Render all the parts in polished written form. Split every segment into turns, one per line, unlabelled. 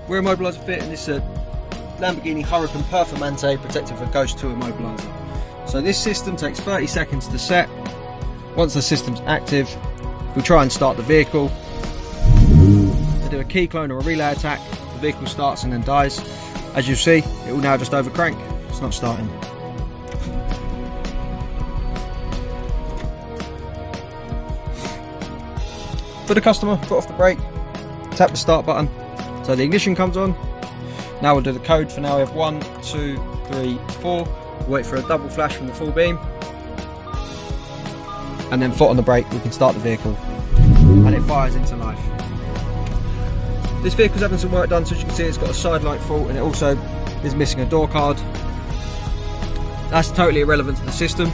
We're Immobiliser Fit, and this is a Lamborghini Hurican Performante protected for Ghost 2 Immobiliser. So this system takes 30 seconds to set. Once the system's active, we try and start the vehicle. They do a key clone or a relay attack. The vehicle starts and then dies. As you see, it will now just over crank. It's not starting. For the customer, foot off the brake, tap the start button, so the ignition comes on. Now we'll do the code. For now we have 1, 2, 3, 4. We'll wait for a double flash from the full beam, and then foot on the brake, we can start the vehicle, and it fires into life. This vehicle's having some work done, so as you can see it's got a side light fault, and it also is missing a door card. That's totally irrelevant to the system,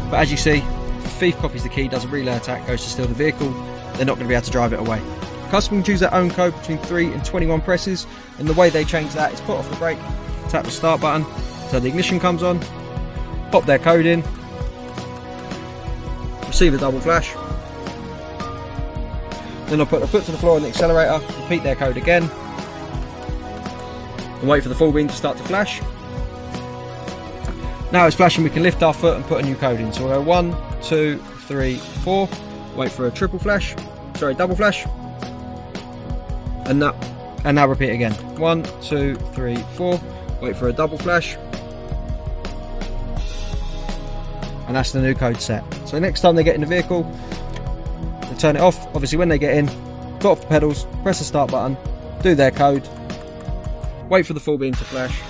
but as you see, if the thief copies the key, does a relay attack, goes to steal the vehicle, they're not going to be able to drive it away. The customer can choose their own code between 3 and 21 presses, and the way they change that is put off the brake, tap the start button, so the ignition comes on, pop their code in, receive a double flash, then I'll put the foot to the floor on the accelerator, repeat their code again, and wait for the full beam to start to flash. Now it's flashing, we can lift our foot and put a new code in. So we'll go 1, 2, 3, 4, wait for a double flash, and now repeat again. 1, 2, 3, 4, wait for a double flash, and that's the new code set. So next time they get in the vehicle, they turn it off. Obviously when they get in, foot off the pedals, press the start button, do their code, wait for the full beam to flash,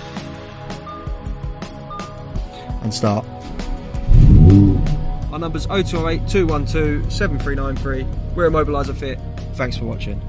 and start. Our number's 0208 212 7393. We're Immobiliser Fit. Thanks for watching.